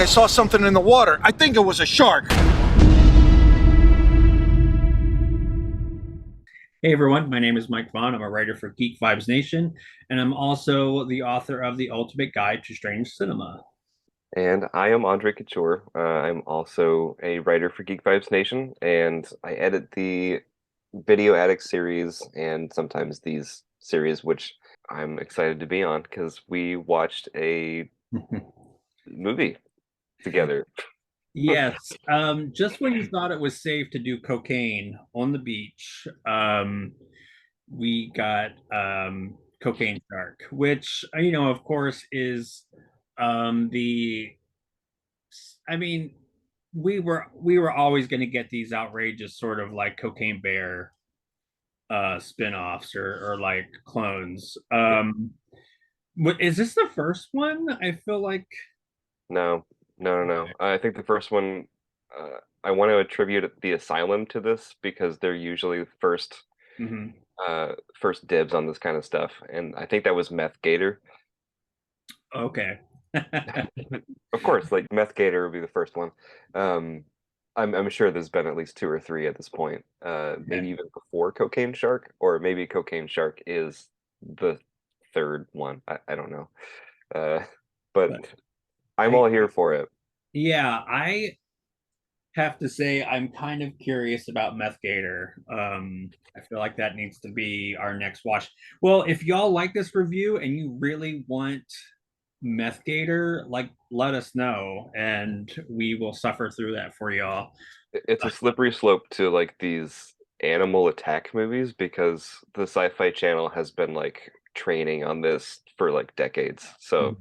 I saw something in the water. I think it was a shark. Hey everyone, my name is Mike Vaughn. I'm a writer for Geek Vibes Nation, and I'm also the author of The Ultimate Guide to Strange Cinema. And I am Andre Couture. I'm also a writer for Geek Vibes Nation, and I edit the Video Addict series and sometimes these series, which I'm excited to be on because we watched a movie together. Yes, just when you thought it was safe to do cocaine on the beach, we got Cocaine Shark, which, of course, is the. I mean, we were always going to get these outrageous sort of like Cocaine Bear spin-offs or like clones. Is this the first one? I feel like No, no. I think the first one, I want to attribute the Asylum to this because they're usually mhm. first dibs on this kind of stuff, and I think that was Meth Gator. Okay. Of course, like Meth Gator would be the first one. Um, I'm sure there's been at least two or three at this point. Yeah. Maybe even before Cocaine Shark, or maybe Cocaine Shark is the third one. I don't know. Uh, but But I'm I all here for it. yeah, I have to say I'm kind of curious about Meth Gator. I feel like that needs to be our next watch. Well, if y'all like this review and you really want Meth Gator, like let us know and we will suffer through that for y'all. It's a slippery slope to like these animal attack movies because the Sci-Fi Channel has been like training on this for like decades. So,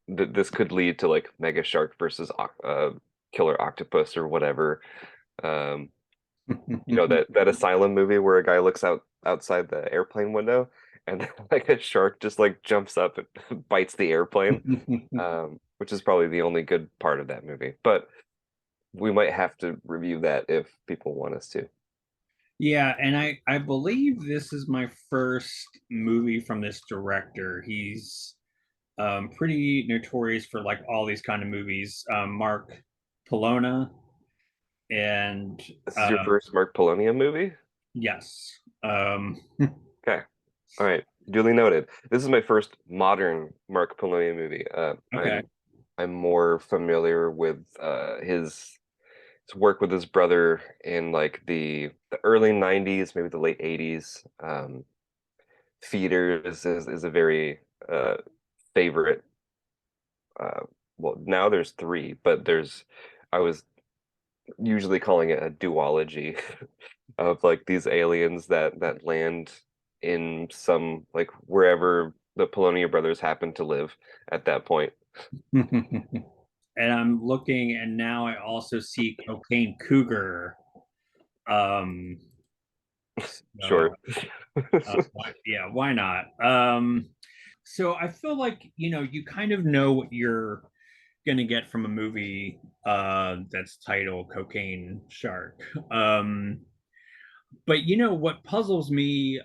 this could lead to like Mega Shark versus Killer Octopus or whatever. Um, that Asylum movie where a guy looks outside the airplane window and like a shark just like jumps up and bites the airplane, which is probably the only good part of that movie. But we might have to review that if people want us to. Yeah, and I believe this is my first movie from this director. He's pretty notorious for like all these kind of movies. Mark Polona and This is your first Mark Polonia movie? yes. Okay. All right. Duly noted. This is my first modern Mark Polonia movie. Okay. I'm more familiar with his work with his brother in like the early 90s, maybe the late 80s. Feeders is a very favorite. Uh, well, now there's three, but I was usually calling it a duology of like these aliens that land in some like wherever the Polonia brothers happen to live at that point. And I'm looking, and now I also see Cocaine Cougar. Um, Sure. so, yeah, why not? So I feel like you kind of know what you're gonna get from a movie that's titled Cocaine Shark. But what puzzles me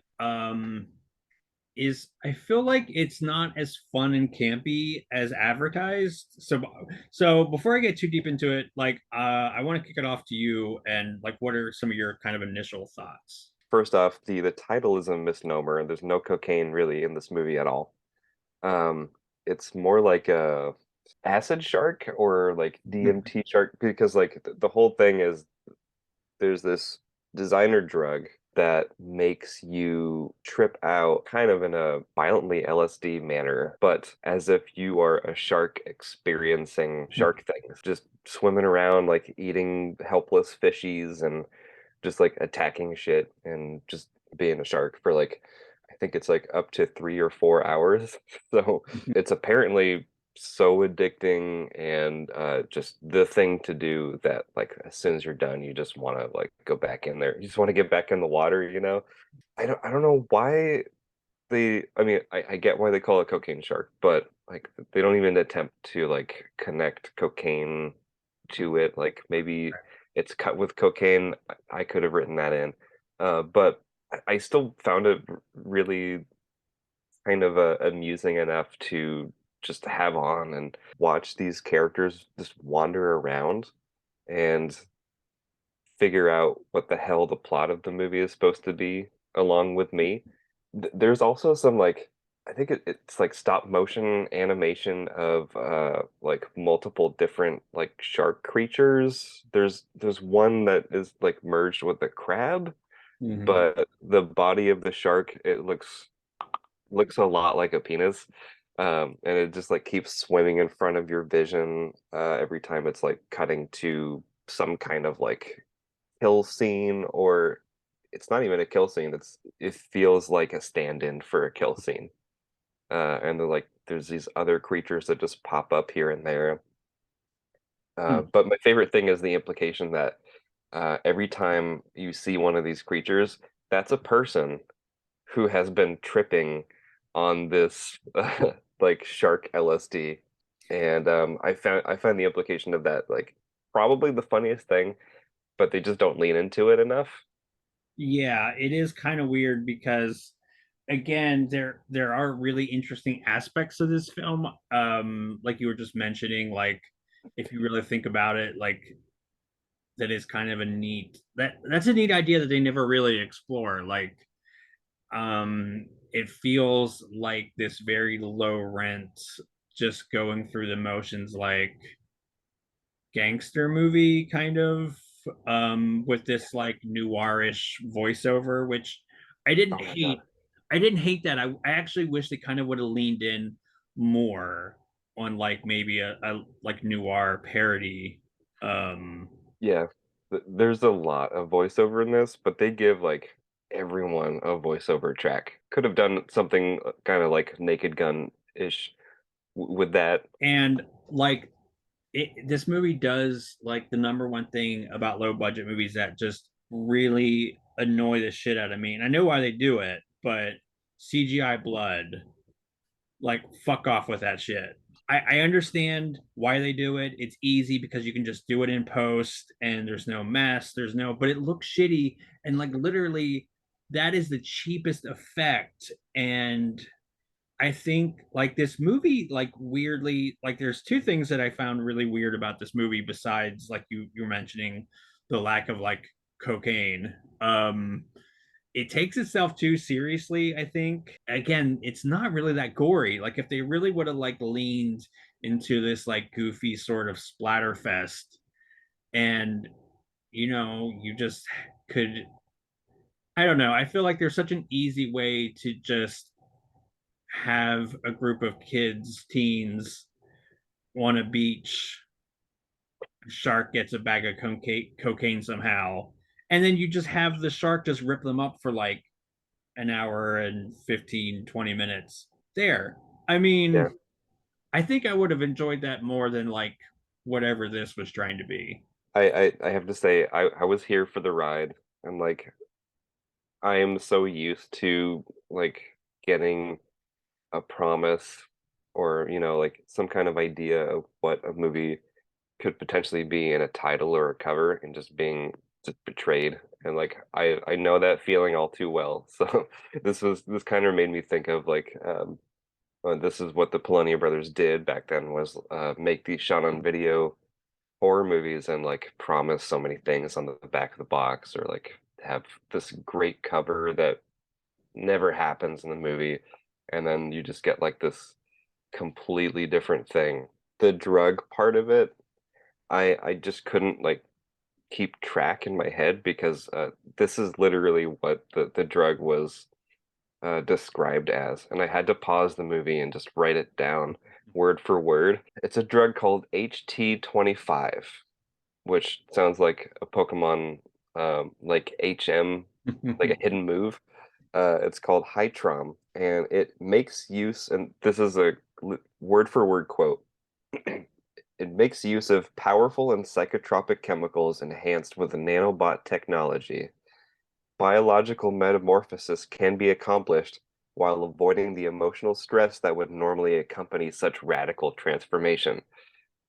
is I feel like it's not as fun and campy as advertised. So before I get too deep into it, like I want to kick it off to you and like what are some of your kind of initial thoughts? First off, the title is a misnomer. There's no cocaine really in this movie at all. Um, it's more like a acid shark or like DMT shark because like the whole thing is there's this designer drug that makes you trip out kind of in a violently LSD manner, but as if you are a shark experiencing shark things, just swimming around, like eating helpless fishies and just like attacking shit and just being a shark for like, I think it's like up to 3 or 4 hours. So it's apparently so addicting and just the thing to do that like as soon as you're done you just want to like go back in there, you just want to get back in the water. I don't know why I get why they call it cocaine shark, but like they don't even attempt to like connect cocaine to it, like maybe it's cut with cocaine. I could have written that in, but I still found it really kind of amusing enough to just have on and watch these characters just wander around and figure out what the hell the plot of the movie is supposed to be along with me. There's also some like I think it's like stop motion animation of like multiple different like shark creatures. There's one that is like merged with a crab, Mhm. but the body of the shark it looks a lot like a penis. And it just like keeps swimming in front of your vision every time it's like cutting to some kind of like kill scene, or it's not even a kill scene. It feels like a stand-in for a kill scene. And then like there's these other creatures that just pop up here and there. Hmm. But my favorite thing is the implication that every time you see one of these creatures, that's a person who has been tripping on this like shark LSD. And I find the implication of that like probably the funniest thing, but they just don't lean into it enough. Yeah, it is kind of weird because again, there are really interesting aspects of this film. Like you were just mentioning, like if you really think about it, like that is kind of a that's a neat idea that they never really explore. Like it feels like this very low rent, just going through the motions like gangster movie kind of, with this like noirish voiceover, which I didn't Oh my God. hate. I didn't hate that. I actually wish they kind of would have leaned in more on like maybe a like noir parody. Um Yeah, there's a lot of voiceover in this, but they give like everyone a voiceover track. Could have done something kind of like Naked Gun-ish with that. and like this movie does like the number one thing about low budget movies that just really annoy the shit out of me. And I know why they do it, but CGI blood, like fuck off with that shit. I understand why they do it. It's easy because you can just do it in post and there's no mess. But it looks shitty. And like literally, that is the cheapest effect. And I think like this movie, like weirdly, like there's two things that I found really weird about this movie besides like you were mentioning the lack of like cocaine. It takes itself too seriously, I think. Again, it's not really that gory. Like if they really would have like leaned into this like goofy sort of splatter fest and you just could I don't know. I feel like there's such an easy way to just have a group of kids, teens, on a beach. Shark gets a bag of cocaine somehow, and then you just have the shark just rip them up for like an hour and 15, 20 minutes. There. I Yeah, mean, I think I would have enjoyed that more than like whatever this was trying to be. I have to say I was here for the ride, and like I am so used to like getting a promise or like some kind of idea of what a movie could potentially be in a title or a cover and just being just betrayed. And like I know that feeling all too well. So this kind of made me think of like this is what the Polonia brothers did back then was make these shot on video horror movies and like promise so many things on the back of the box, or like have this great cover that never happens in the movie, and then you just get like this completely different thing. The drug part of it, I just couldn't like keep track in my head because this is literally what the drug was described as, and I had to pause the movie and just write it down word for word. It's a drug called HT25, which sounds like a Pokemon, like HM, like a hidden move. It's called Hytrom, and it makes use, and this is a word for word quote. It makes use of powerful and psychotropic chemicals enhanced with nanobot technology. Biological metamorphosis can be accomplished while avoiding the emotional stress that would normally accompany such radical transformation.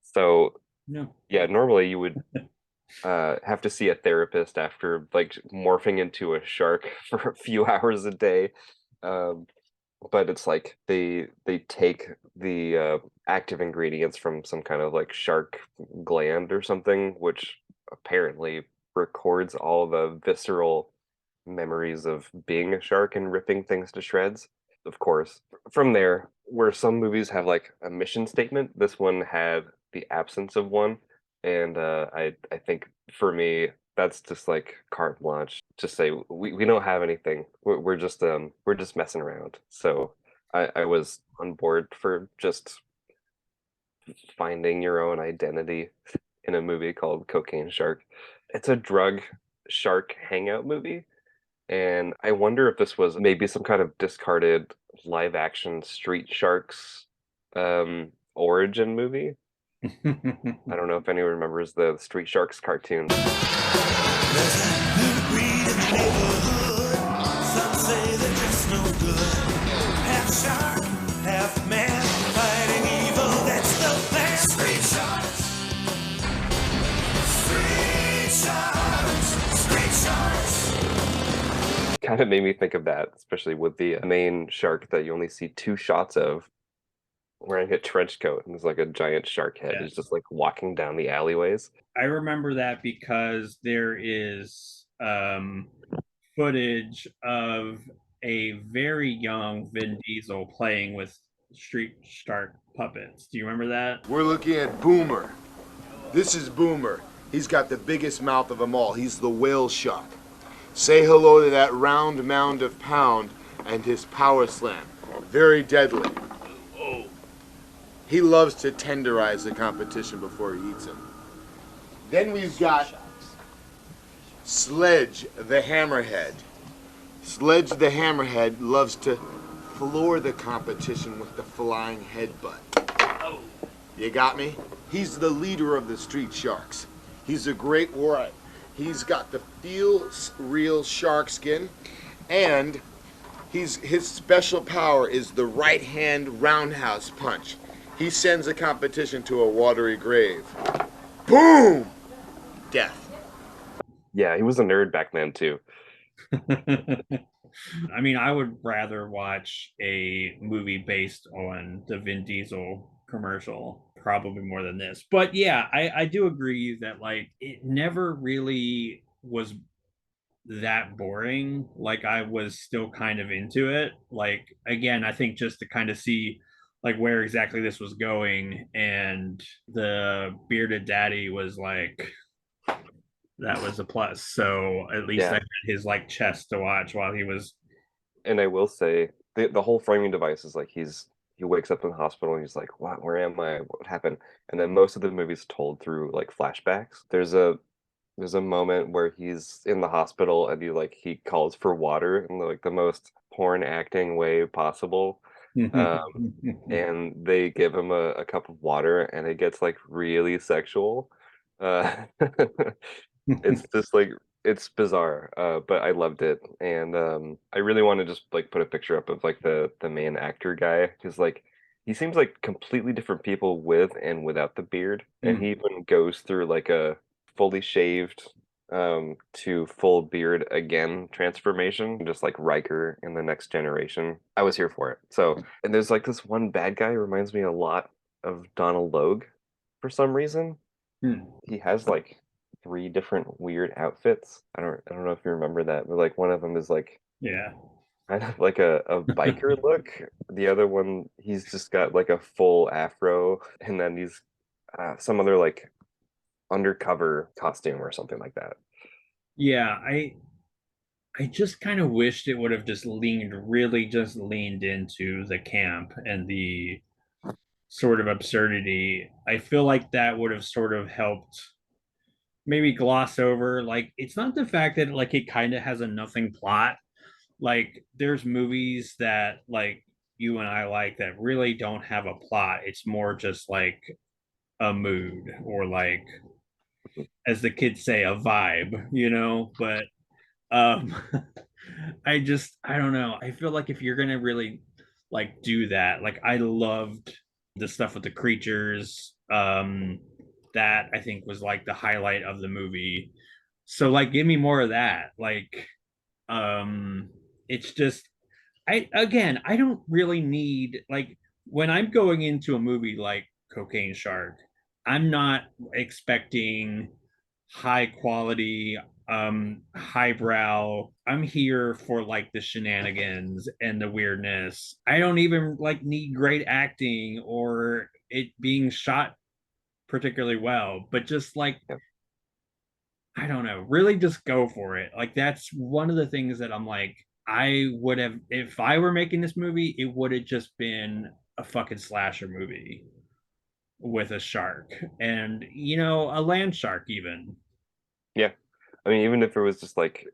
So, No. yeah, normally you would have to see a therapist after like morphing into a shark for a few hours a day. Um, but it's like they take the active ingredients from some kind of like shark gland or something, which apparently records all the visceral memories of being a shark and ripping things to shreds. Of course, from there, where some movies have like a mission statement, this one had the absence of one, and I think for me that's just like carte blanche. Just say we don't have anything. We're just messing around. So I was on board for just finding your own identity in a movie called Cocaine Shark. It's a drug shark hangout movie, and I wonder if this was maybe some kind of discarded live action Street Sharks origin movie. I don't know if anyone remembers the Street Sharks cartoon. Some say they're just no good. Half shark, half man, fighting evil, that's the plan. Street sharks. Street sharks. Street sharks. Kind of made me think of that, especially with the main shark that you only see 2 shots of wearing a trench coat and there's like a giant shark head. Yeah. He's just like walking down the alleyways. I remember that because there is footage of a very young Vin Diesel playing with Street Shark puppets. Do you remember that? We're looking at Boomer. This is Boomer. He's got the biggest mouth of them all. He's the whale shark. Say hello to that round mound of pound and his power slam. Very deadly. He loves to tenderize the competition before he eats him. Then we've got Sledge the Hammerhead. Sledge the Hammerhead loves to floor the competition with the flying headbutt. You got me? He's the leader of the Street Sharks. He's a great warrior. He's got the feel real shark skin, and his special power is the right hand roundhouse punch. He sends a competition to a watery grave. Boom! Death. Yeah, he was a nerd back then too. I mean, I would rather watch a movie based on the Vin Diesel commercial probably more than this. But yeah, I do agree that like it never really was that boring. Like I was still kind of into it. Like again, I think just to kind of see like where exactly this was going, and the bearded daddy was like that was a plus. So at least I had his like chest to watch while he was. And I will say the whole framing device is like he wakes up in the hospital and he's like, "What? Where am I? What happened?" And then most of the movie's told through like flashbacks. There's a moment where he's in the hospital and he calls for water in like the most porn acting way possible. And they give him a cup of water and it gets like really sexual. It's just like it's bizarre, but I loved it, and I really want to just like put a picture up of like the main actor guy, because like he seems like completely different people with and without the beard, and he even goes through like a fully shaved to full beard again transformation, just like Riker in the Next Generation. I was here for it. So, and there's like this one bad guy who reminds me a lot of Donald Logue for some reason. He has like 3 different weird outfits. I don't know if you remember that, but like one of them is like Yeah. kind of like a biker look. The other one, he's just got like a full afro, and then he's some other like undercover costume or something like that. Yeah, I just kind of wished it would have just really just leaned into the camp and the sort of absurdity. I feel like that would have sort of helped maybe gloss over, like it's not the fact that like it kind of has a nothing plot. Like there's movies that like you and I like that really don't have a plot. It's more just like a mood, or like as the kids say, a vibe, you know. But um I don't know, I feel like if you're gonna really like do that, like I loved the stuff with the creatures. That I think was like the highlight of the movie. So like give me more of that. Like it's just I don't really need, like, when I'm going into a movie like Cocaine Shark, I'm not expecting high quality, highbrow. I'm here for like the shenanigans and the weirdness. I don't even like need great acting or it being shot particularly well, but just like, Yeah. I don't know, really just go for it. Like that's one of the things that I'm like, I would have, if I were making this movie, it would have just been a fucking slasher movie with a shark and, a land shark even. Yeah. I mean, even if it was just like,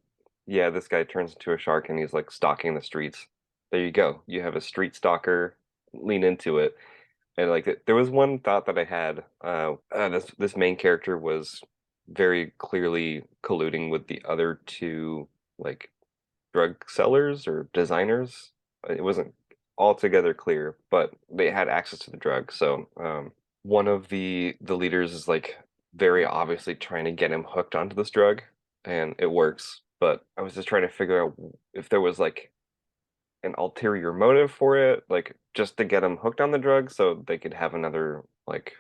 yeah, this guy turns into a shark and he's like stalking the streets. There you go. You have a street stalker. Lean into it. And like there was one thought that I had. This main character was very clearly colluding with the other two like drug sellers or designers. It wasn't altogether clear, but they had access to the drug. So one of the leaders is like very obviously trying to get him hooked onto this drug, and it works. But I was just trying to figure out if there was like an ulterior motive for it, like just to get them hooked on the drug so they could have another like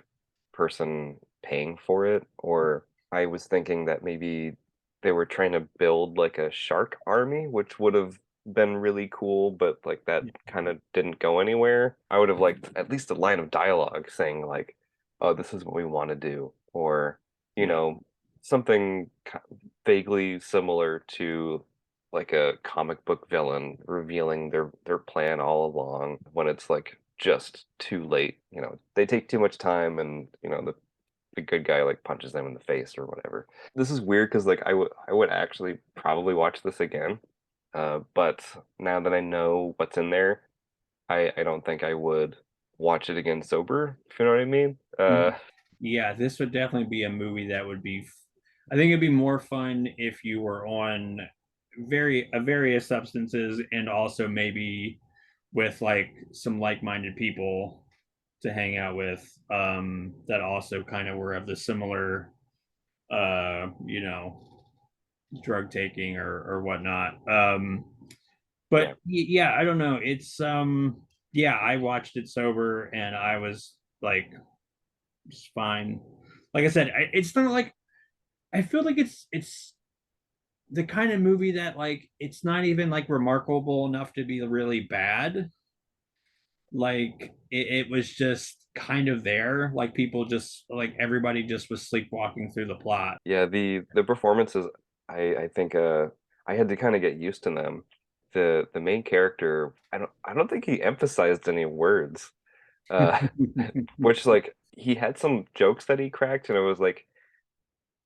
person paying for it. Or I was thinking that maybe they were trying to build like a shark army, which would have been really cool, but like that kind of didn't go anywhere. I would have liked at least a line of dialogue saying like, "Oh, this is what we want to do," or you Yeah. know, something vaguely similar to like a comic book villain revealing their plan all along when it's like just too late. They take too much time, and the good guy like punches them in the face or whatever. This is weird because like I would actually probably watch this again, but now that I know what's in there, I don't think I would watch it again sober, if you know what I mean. Yeah, this would definitely be a movie that would be, I think it'd be more fun if you were on various substances and also maybe with like some like-minded people to hang out with, that also kind of were of the similar, uh you know drug taking or whatnot. But Yeah. yeah, I don't know, it's yeah, I watched it sober and I was like, it's fine. Like I said, it's not like, I feel like it's the kind of movie that like it's not even like remarkable enough to be really bad. Like it was just kind of there. Like people just like everybody just was sleepwalking through the plot. Yeah, the performances, I think I had to kind of get used to them. The main character, I don't think he emphasized any words. Uh which like he had some jokes that he cracked and I was like,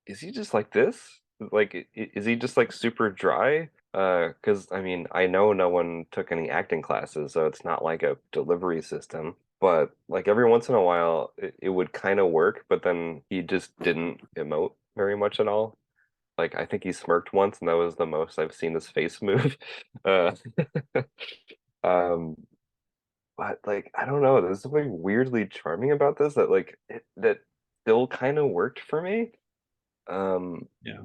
is he just like this? Like is he just like super dry? 'Cause I mean, I know no one took any acting classes, so it's not like a delivery system. But like every once in a while it would kind of work, but then he just didn't emote very much at all. Like I think he smirked once, and that was the most I've seen his face move. Uh, um, but like I don't know, there's something weirdly charming about this that like that still kind of worked for me. Um, Yeah.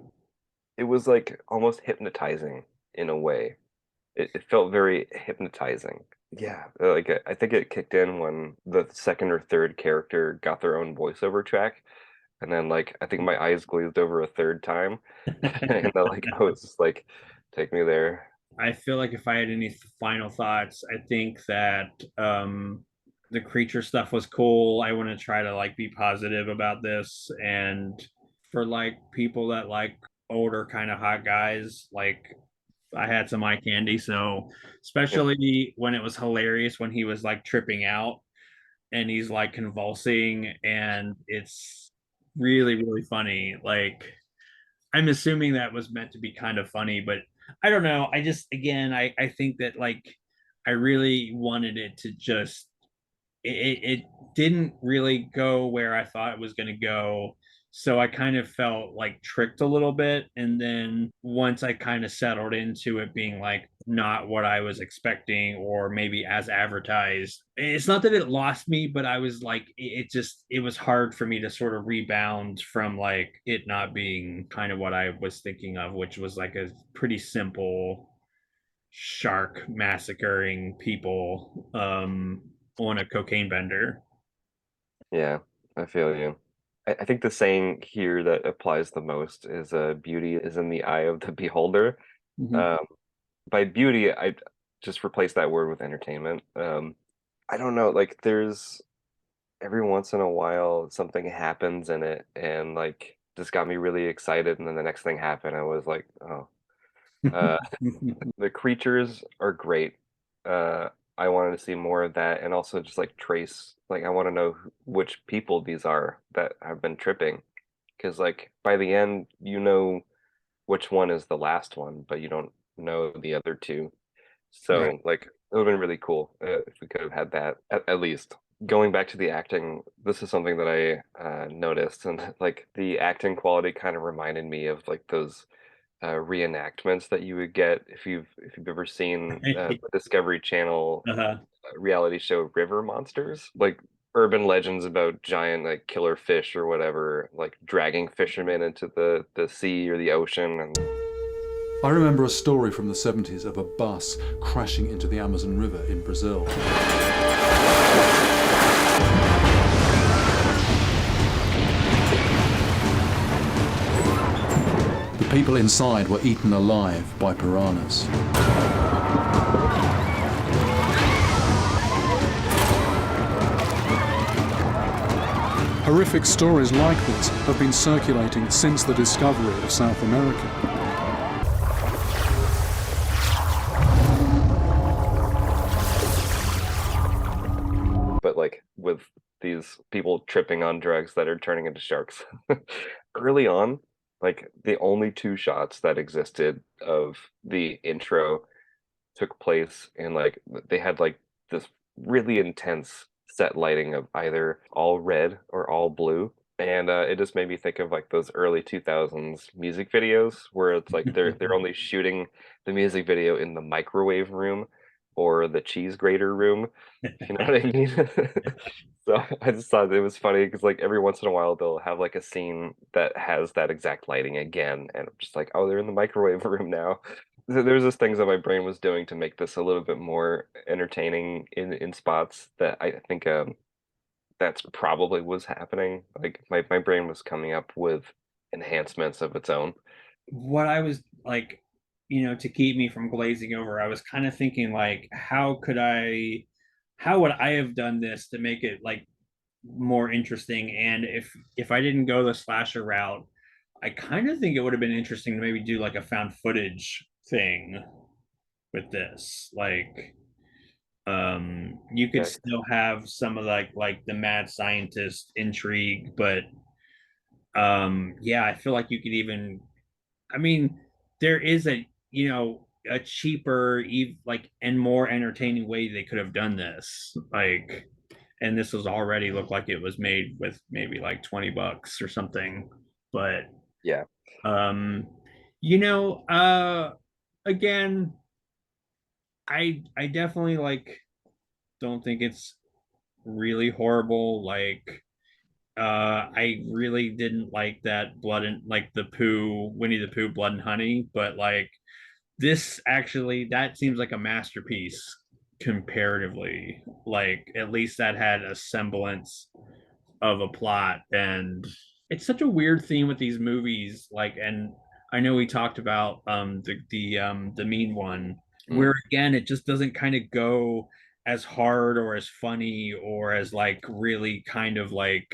it was like almost hypnotizing in a way. It felt very hypnotizing. Yeah, like I think it kicked in when the second or third character got their own voiceover track, and then like I think my eyes glazed over a third time, and then like I was just like, take me there. I feel like if I had any final thoughts, I think that the creature stuff was cool. I want to try to like be positive about this, and for like people that like older kind of hot guys, like I had some eye candy. So Yeah, especially when it was hilarious when he was like tripping out and he's like convulsing and it's really really funny. Like I'm assuming that was meant to be kind of funny, but I don't know. I just, again, I think that like I really wanted it to just, it didn't really go where I thought it was going to go. So I kind of felt like tricked a little bit. And then once I kind of settled into it being like not what I was expecting or maybe as advertised, it's not that it lost me, but I was like, it just, it was hard for me to sort of rebound from like it not being kind of what I was thinking of, which was like a pretty simple shark massacring people on a cocaine bender. Yeah, I feel you. I think the saying here that applies the most is beauty is in the eye of the beholder. Mhm. Um, by beauty, I just replace that word with entertainment. I don't know, like there's every once in a while something happens in it and like just got me really excited, and then the next thing happened, I was like, oh. Uh, the creatures are great. Uh, I wanted to see more of that, and also just like trace, like I want to know which people these are that have been tripping, because like by the end, you know which one is the last one, but you don't know the other two. Right. So like it would have been really cool if we could have had that at least. Going back to the acting, this is something that I noticed, and like the acting quality kind of reminded me of like those reenactments that you would get if you've ever seen the Discovery Channel Uh-huh. reality show River Monsters, like urban legends about giant like killer fish or whatever, like dragging fishermen into the sea or the ocean. And I remember a story from the 70s of a bus crashing into the Amazon River in Brazil. The people inside were eaten alive by piranhas. Horrific stories like this have been circulating since the discovery of South America. but like with these people tripping on drugs that are turning into sharks. Early on, like the only two shots that existed of the intro took place in like they had like this really intense set lighting of either all red or all blue. And it just made me think of like those early 2000s music videos where it's like they're only shooting the music video in the microwave room or the cheese grater room, if you know what I mean. So I just thought it was funny because like every once in a while they'll have like a scene that has that exact lighting again, and I'm just like, oh, they're in the microwave room now. There's just things that my brain was doing to make this a little bit more entertaining in spots that I think that's probably was happening. Like my brain was coming up with enhancements of its own. What I was like, to keep me from glazing over, I was kind of thinking like, how would I have done this to make it like more interesting? And if I didn't go the slasher route, I kind of think it would have been interesting to maybe do like a found footage thing with this. Like, you could Okay. still have some of like the mad scientist intrigue, but yeah, I feel like you could even, I mean, there is a cheaper, like, and more entertaining way they could have done this. Like, and this was already looked like it was made with maybe like $20 or something. But Yeah. um, you know, uh, again, I definitely like don't think it's really horrible. Like, I really didn't like that blood and like the poo Winnie the Pooh blood and honey, but like this actually that seems like a masterpiece comparatively. Like at least that had a semblance of a plot, and it's such a weird theme with these movies. Like, and I know we talked about the mean one, Mm. where again it just doesn't kind of go as hard or as funny or as like really kind of like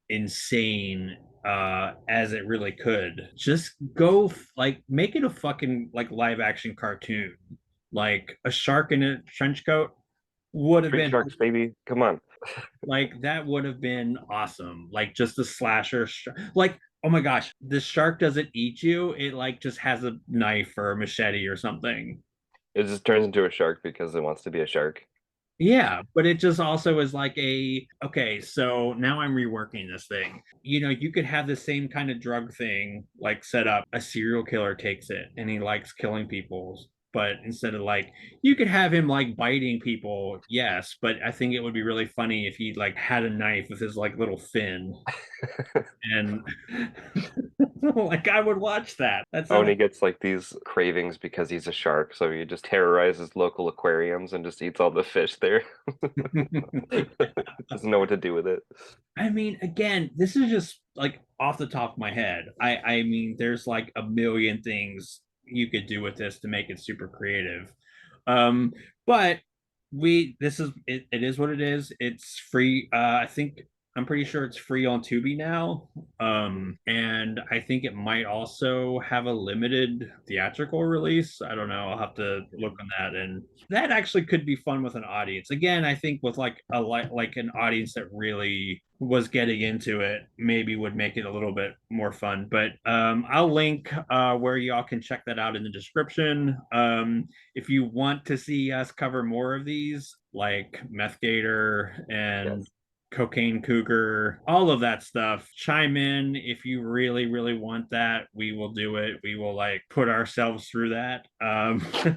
insane as it really could. Just go like make it a fucking like live action cartoon. Like a shark in a trench coat would have Street been Sharks, baby. Come on. like that would have been awesome. Like just a slasher like oh my gosh, this shark doesn't eat you. It like just has a knife or a machete or something. It just turns into a shark because it wants to be a shark. Yeah, but it just also is like okay, so now I'm reworking this thing. You could have the same kind of drug thing like set up. A serial killer takes it and he likes killing people, but instead of like you could have him like biting people, yes, but I think it would be really funny if he like had a knife with his like little fin and Like, I would watch that. That's Oh, and he gets like these cravings because he's a shark, so he just terrorizes local aquariums and just eats all the fish there. Doesn't know what to do with it. I mean, again, this is just like off the top of my head. I mean, there's like a million things you could do with this to make it super creative. But it is what it is. It's free. I'm pretty sure it's free on Tubi now. And I think it might also have a limited theatrical release. I don't know. I'll have to look on that, and that actually could be fun with an audience. Again, I think with like an audience that really was getting into it, maybe would make it a little bit more fun. But I'll link where y'all can check that out in the description. If you want to see us cover more of these, like Meth Gator and Cocaine Cougar, all of that stuff, chime in if you really, really want that. We will do it. We will like put ourselves through that.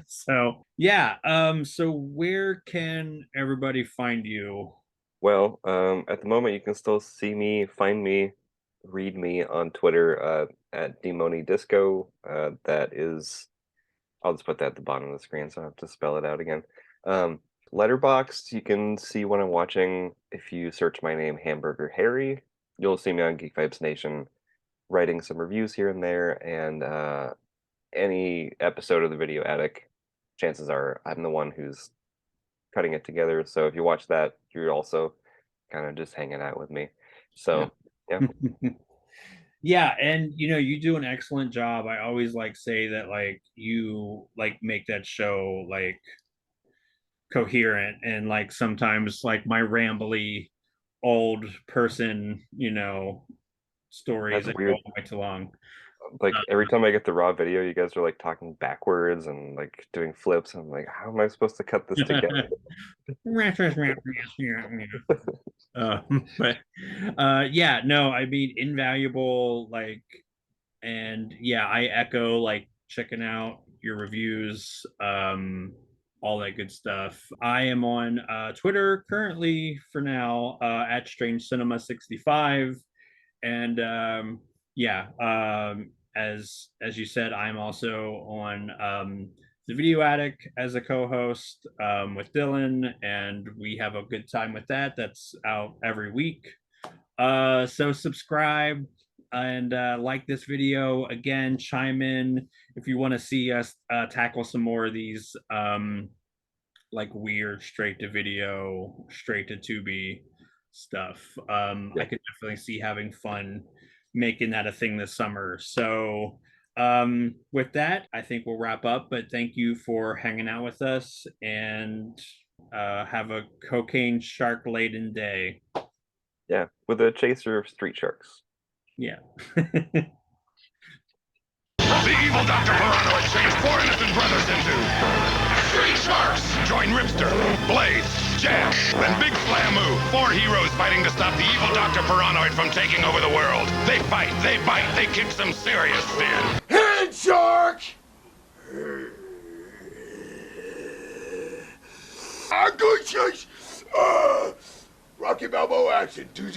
So yeah. So where can everybody find you? Well, at the moment, you can still see me, find me, read me on Twitter at Demoni Disco. That is, I'll just put that at the bottom of the screen, so I have to spell it out again. Letterboxd, you can see what I'm watching if you search my name, Hamburger Harry. You'll see me on Geek Vibes Nation writing some reviews here and there, and any episode of the Video Attic, chances are I'm the one who's cutting it together. So if you watch that, you're also kind of just hanging out with me. So yeah. Yeah, and you do an excellent job. I always like say that like you like make that show like coherent, and like sometimes like my rambly old person stories That's that go weird. way too long. Like every time I get the raw video, you guys are like talking backwards and like doing flips. I'm like, how am I supposed to cut this together? But yeah, no, I mean, invaluable, like, and yeah, I echo like checking out your reviews, all that good stuff. I am on Twitter currently for now, at Strange Cinema 65. And yeah, as you said, I'm also on the Video Attic as a co-host with Dylan, and we have a good time with that. That's out every week. So subscribe and like this video. Again, chime in if you want to see us tackle some more of these like weird straight to video, straight to Tubi stuff. I could definitely see having fun making that a thing this summer. So with that, I think we'll wrap up, but thank you for hanging out with us, and have a cocaine shark laden day. Yeah, with a chaser of street sharks. Yeah. The evil Dr. Verano has changed 4 innocent brothers into street sharks. Join Ripster, Blaze, Jam, and Big Flamu. 4 heroes fighting to stop the evil Dr. Paranoid from taking over the world. They fight, they bite, they kick some serious sin. Head shark! Good chase! Rocky Balboa action. Do.